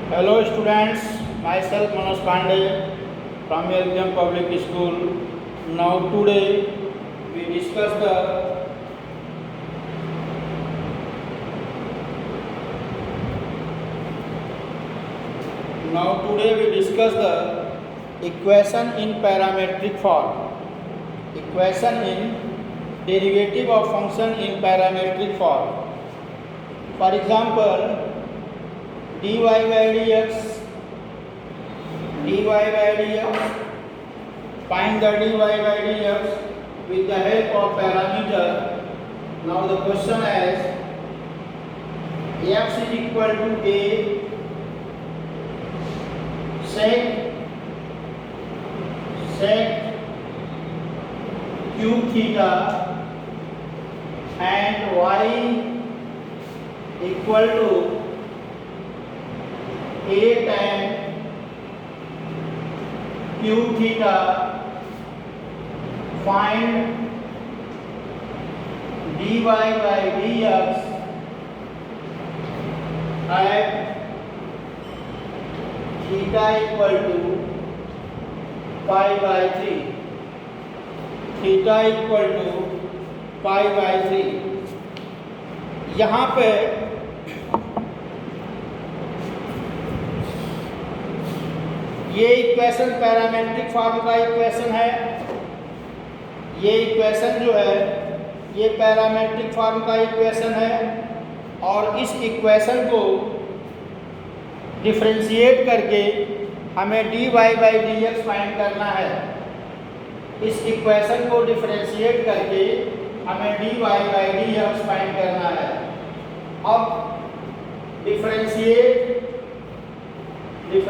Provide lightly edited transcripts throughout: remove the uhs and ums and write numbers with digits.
Hello students, myself Manoj Pandey from LPM Public School. Now today we discuss the equation in parametric form. Equation in derivative of function in parametric form. For example, dy by dx, find the dy by dx with the help of parameter. Now the question is x is equal to a sec cube theta and y equal to a tan cube theta. Find dy by dx at theta equal to pi by 3. Theta equal to pi by 3. यहाँ पे ये equation parametric form का equation है। ये equation जो है ये parametric form का इक्वेशन है और इस इक्वेशन को डिफरेंशिएट करके हमें dy by dx फाइंड करना है। इस इक्वेशन को डिफरेंशिएट करके हमें dy by dx फाइंड करना है। अब differentiate with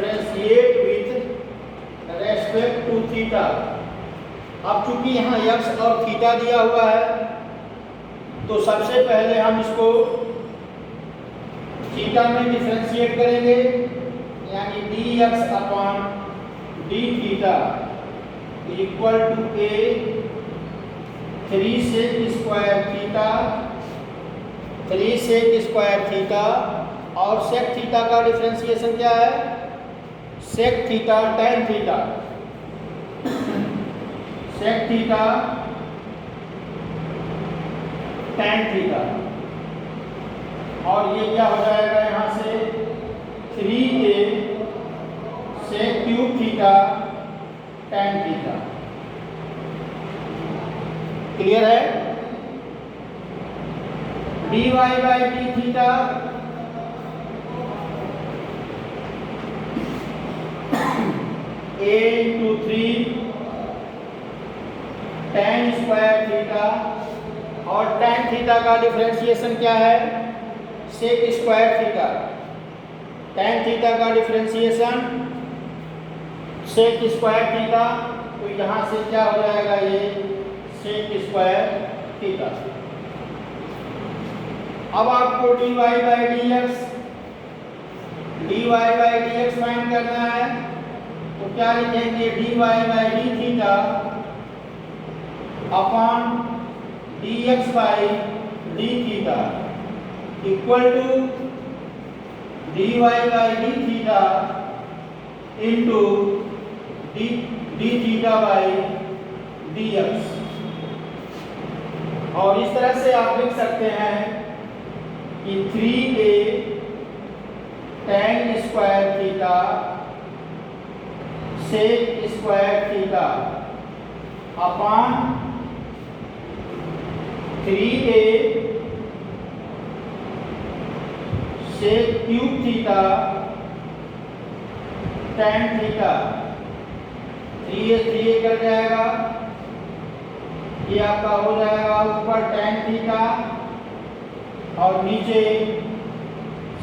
respect to theta. अब चूंकि यहाँ x और थीटा दिया हुआ है तो सबसे पहले हम इसको थीटा में डिफरेंशिएट करेंगे, यानी dx upon d theta equal to a 3 sec square theta और sec थीटा का डिफरेंशिएशन क्या है? sec theta tan theta, sec theta tan theta. और ये क्या हो जाएगा यहाँ से 3a sec cube theta tan theta. Clear है? dy by d theta a into 3 tan square theta और tan थीटा का डिफरेंशिएशन क्या है? sec square theta. tan theta का डिफरेंशिएशन sec स्क्वायर थीटा, तो यहाँ से क्या हो जाएगा? ये sec स्क्वायर थीटा। अब आपको dy by dx फाइंड करना है, तो क्या लिखेंगे? dy by d theta upon dx by d theta equal to dy by d theta into d theta by dx। और इस तरह से आप लिख सकते हैं कि 3a tan square theta sec square theta upon 3a sec cube theta tan theta. 3a कर जाएगा, ये आपका हो जाएगा ऊपर tan थीटा और नीचे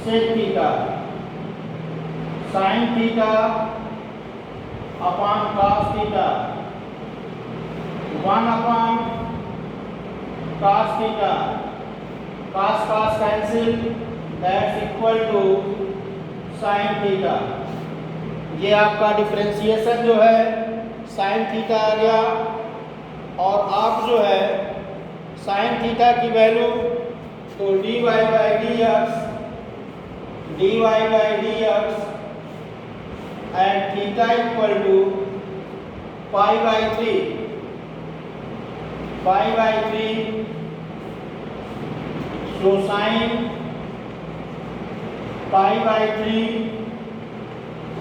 sec theta sin theta upon cos theta 1 upon cos theta. cos cancel, that's equal to sin theta. ये आपका डिफरेंशिएशन जो है sin थीटा आ गया और आप जो है sin थीटा की वैल्यू तो dy by dx and theta equal to pi by 3. Pi by 3. So sin pi by 3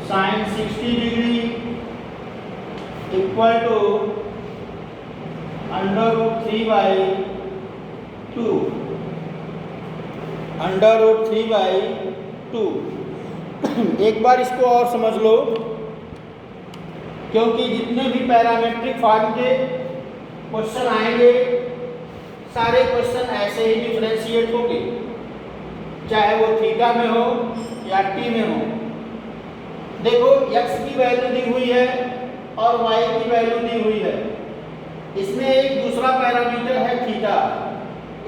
sin 60 degree equal to under root 3 by 2. Under root 3 by 2। एक बार इसको और समझ लो, क्योंकि जितने भी पैरामेट्रिक फॉर्म के क्वेश्चन आएंगे सारे क्वेश्चन ऐसे ही डिफरेंशिएट होंगे, चाहे वो थीटा में हो या टी में हो। देखो x की वैल्यू दी हुई है और y की वैल्यू दी हुई है। इसमें एक दूसरा पैरामीटर है थीटा,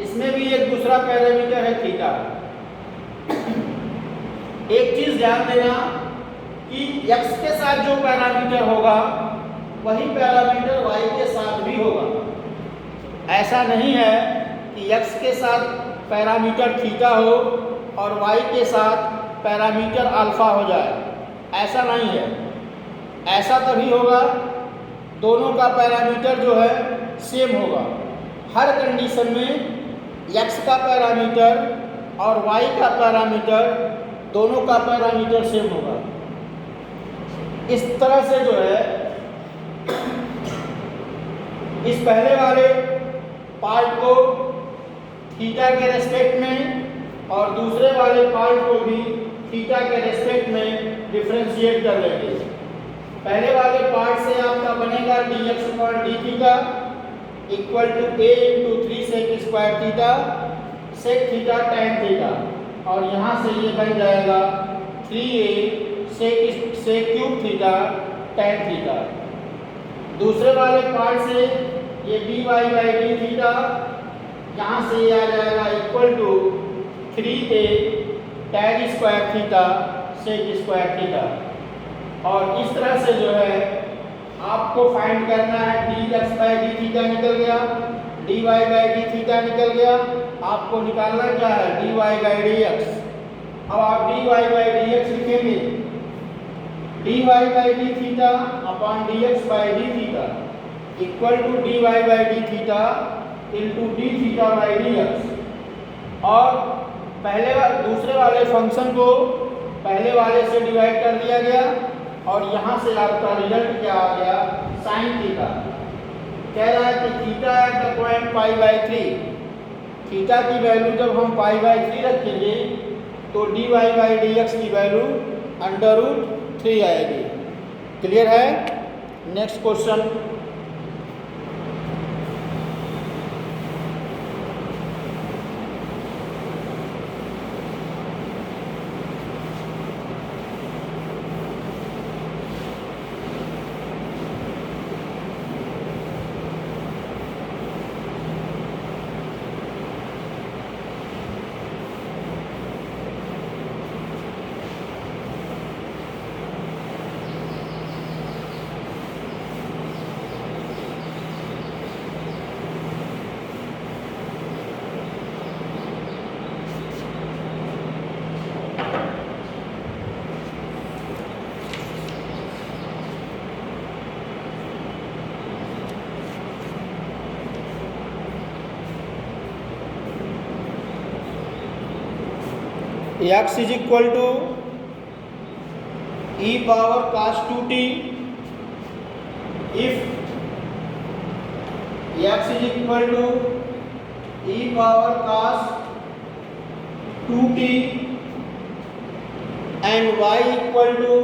इसमें भी एक दूसरा पैरामीटर है थीटा। एक चीज ध्यान देना कि x के साथ जो पैरामीटर होगा वही पैरामीटर y के साथ भी होगा। ऐसा नहीं है कि x के साथ पैरामीटर थीटा हो और y के साथ पैरामीटर अल्फा हो जाए, ऐसा नहीं है। ऐसा तभी होगा दोनों का पैरामीटर जो है सेम होगा। हर कंडीशन में x का पैरामीटर और y का पैरामीटर दोनों का पैरामीटर सेम होगा। इस तरह से जो है इस पहले वाले पार्ट को थीटा के रेस्पेक्ट में और दूसरे वाले पार्ट को भी थीटा के रेस्पेक्ट में डिफरेंशिएट कर लेंगे। पहले वाले पार्ट से आपका बनेगा dx पर d theta equal to a into 3 sec square theta sec theta tan theta, और यहाँ से ये बन जाएगा 3a sec cube theta tan theta. दूसरे वाले पार्ट से ये dy बाई डी थीटा, यहाँ से ये आ जाएगा equal to 3a tan square theta sec square theta. और इस तरह से जो है आपको फाइंड करना है dx बाई डी थीटा निकल गया, dy बाई डी थीटा निकल गया। आपको निकालना क्या है dy बाई dx। अब आप dy बाई dx लिखेंगे dy by D theta upon dx by D theta equal to dy by D theta into D theta by dx। और दूसरे वाले फंक्शन को पहले वाले से डिवाइड कर दिया गया और यहाँ से आपका रिजल्ट क्या आ गया साइन थीटा। कह रहा है कि theta at the point pi by 3, theta की वैल्यू जब हम पाई बाई 3 रखेंगे तो dy बाई dx की वैल्यू अंडर रूट 3 आएगी। क्लियर है? Next question. x is equal to e power cos 2t if x is equal to e power cos 2t and y equal to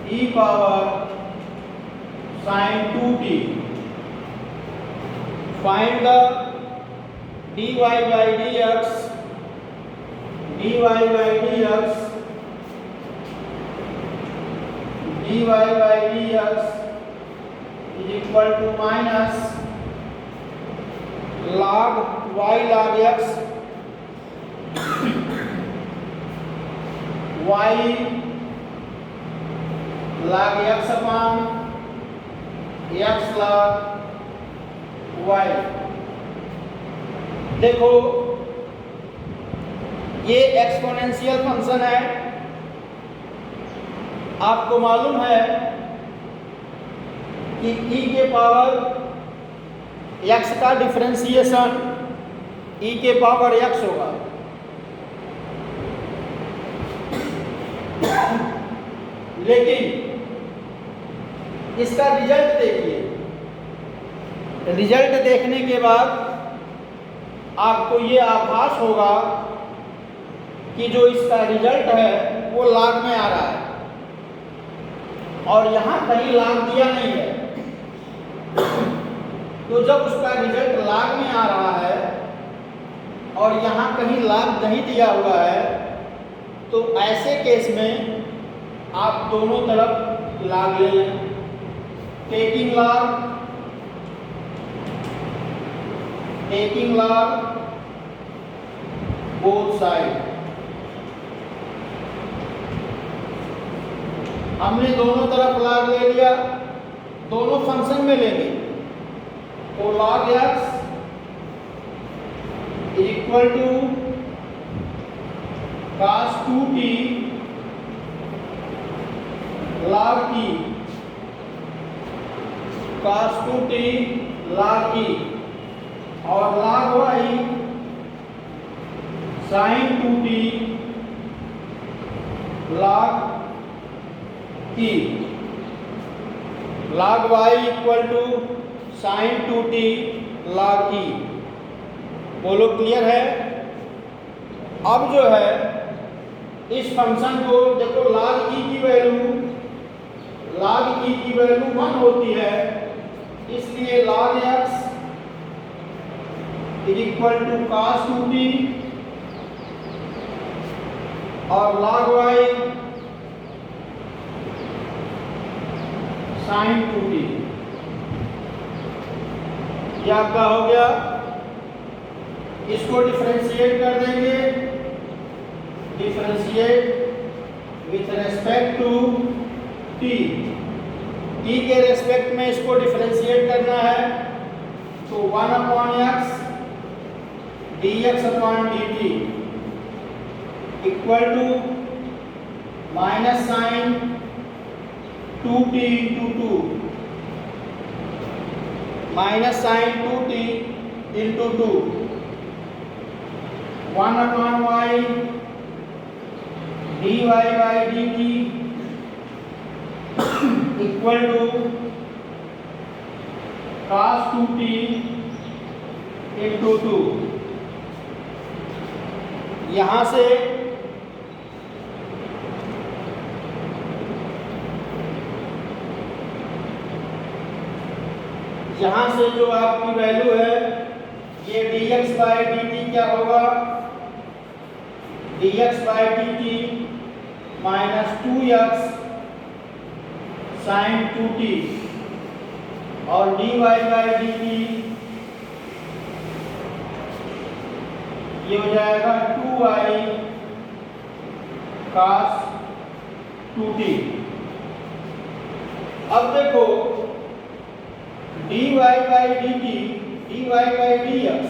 e power sin 2t. Find the dy by dx dy by dx is equal to minus log y log x y log x upon x log y। देखो ये exponential function है। आपको मालूम है कि e के power x का differentiation e के पावर x होगा। लेकिन इसका रिजल्ट देखिए। रिजल्ट देखने के बाद आपको ये आभास होगा कि जो इसका रिजल्ट है वो लाग में आ रहा है और यहाँ कहीं लाग दिया नहीं है। तो जब उसका रिजल्ट लाग में आ रहा है और यहाँ कहीं लाग नहीं दिया हुआ है तो ऐसे केस में आप दोनों तरफ लाग ले लें। Taking log both side. हमने दोनों तरफ log ले लिया, दोनों फंक्शन में लेंगे तो log x equal to cos 2t log t, cos 2t log e और log y sin 2t log e। log y equal to sin 2t log e। बोलो क्लियर है? अब जो है इस फंक्शन को देखो, log e की वैल्यू 1 होती है, इसलिए log x is equal to cos 2t और log y sin 2t। ये आपका हो गया। इसको डिफरेंशिएट कर देंगे, differentiate with respect to t। e के रेस्पेक्ट में इसको डिफरेंशिएट करना है तो 1/x dx/dt equal to minus sine 2t into 2 minus sine 2t into 2 1/y dy/dt equal to cos 2t into 2। यहाँ से जो आपकी वैल्यू है ये dx/dt क्या होगा? dx/dt minus 2x sin 2t और dy/dt ये हो जाएगा 2y cos 2t। अब देखो dy/dt dy/dx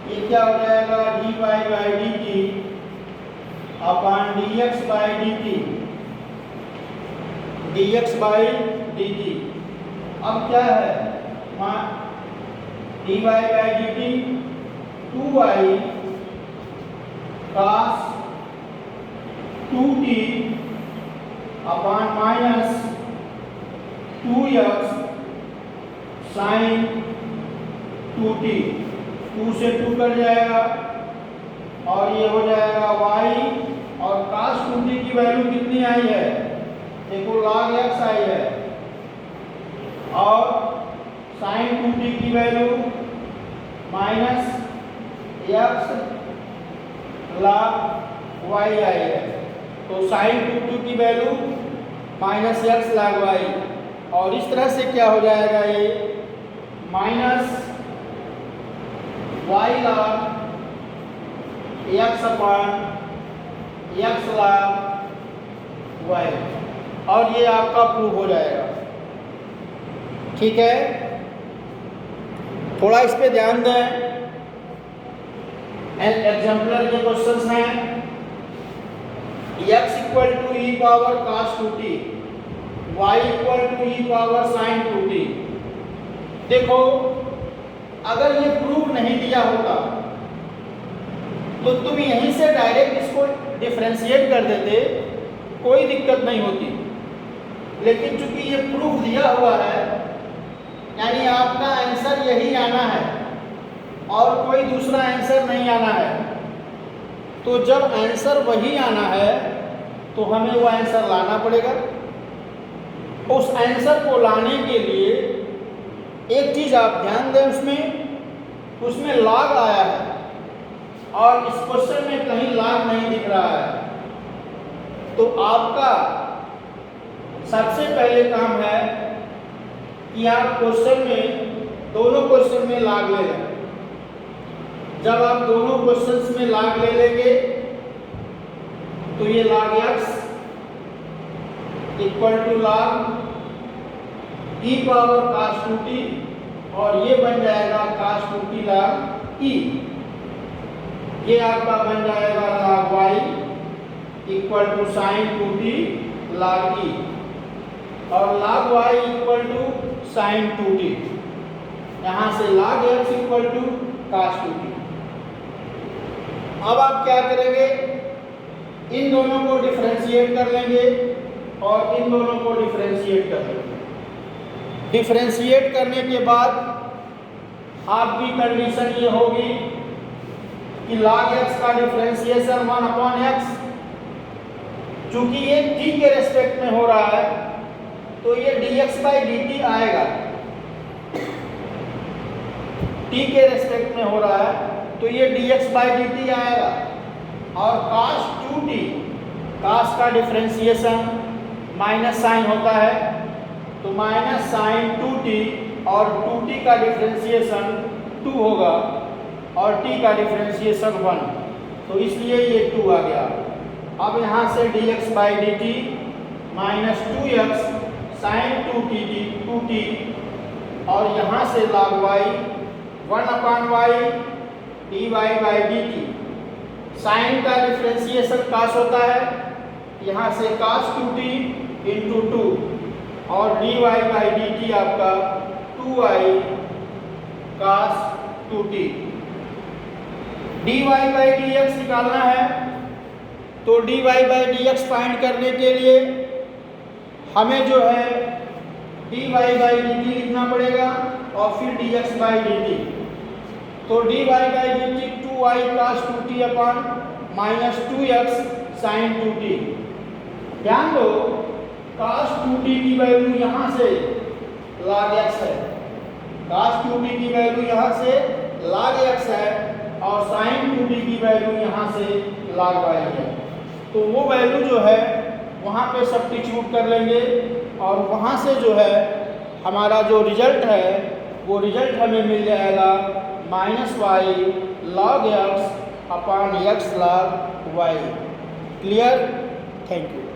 ये क्या हो जाएगा? dy/dt upon dx/dt dx/dt। अब क्या है? dy/dt 2y cos 2t upon minus 2x sin 2t। 2 से 2 कट जाएगा और ये हो जाएगा y और cos 2t की वैल्यू कितनी आई है? देखो log x आई है और sin 2t की value minus x log y आई है। तो sin 2t की value minus x log y और इस तरह से क्या हो जाएगा? ये minus y log x upon x log y और ये आपका प्रूव हो जाएगा। ठीक है, थोड़ा इस पे ध्यान दें। एग्जाम्पलर के क्वेश्चंस हैं x equal to E power cos 2t, y equal to E power sin 2t। देखो अगर ये प्रूफ नहीं दिया होता तो तुम यहीं से डायरेक्ट इसको डिफरेंशिएट कर देते, कोई दिक्कत नहीं होती। लेकिन चूंकि ये प्रूफ दिया हुआ है यानी आपका आंसर यही आना है और कोई दूसरा आंसर नहीं आना है। तो जब आंसर वही आना है तो हमें वो आंसर लाना पड़ेगा। उस आंसर को लाने के लिए एक चीज़ आप ध्यान दें, उसमें लॉग आया है और इस क्वेश्चन में कहीं लॉग नहीं दिख रहा है। तो आपका सबसे पहले काम है कि आप क्वेश्चन में, दोनों क्वेश्चन में लॉग ले लें। जब आप दोनों क्वेश्चंस में लॉग ले लेंगे तो ये log x equal to log e power cos 2t और ये बन जाएगा cos 2t log e। ये आपका बन जाएगा log y equal to sin 2t log e और log y equal to sin 2t। यहाँ से log x equal to cos 2t। अब आप क्या करेंगे, इन दोनों को डिफरेंशिएट कर लेंगे और इन दोनों को डिफरेंशिएट कर लेंगे। डिफरेंशिएट करने के बाद आपकी कंडीशन ये होगी कि log x का डिफरेंशिएशन 1/x, चूंकि ये t के रेस्पेक्ट में हो रहा है तो ये dx/dt आएगा। t के रेस्पेक्ट में हो रहा है तो ये dx/dt आएगा और cos 2t, cos का डिफरेंशिएशन माइनस साइन होता है तो माइनस साइन 2t और 2t का डिफरेंशिएशन 2 होगा और t का डिफरेंशिएशन 1, तो इसलिए ये 2 आ गया। अब यहाँ से dx/dt minus 2x sign 2t और यहाँ से log y 1/y dy/dt। Sine का डिफरेंशिएशन cos होता है, यहाँ से cos 2t इंटू 2 और dy/dt आपका 2y cos 2t। dy/dx निकालना है तो dy/dx फाइंड करने के लिए हमें जो है dy/dt लिखना पड़ेगा और फिर dx/dt। तो dy/dt 2y cos 2t अपन माइनस 2x sin 2t। ध्यान दो cos 2t की वैल्यू यहाँ से log x है, cos 2t की वैल्यू यहाँ से log x है और sin 2t की वैल्यू यहाँ से log y है। तो वो वैल्यू जो है वहाँ पे सब्स्टिट्यूट कर लेंगे और वहाँ से जो है हमारा जो रिजल्ट है वो रिजल्ट हमें मिल जाएगा -y log x upon x log y। Clear? Thank you.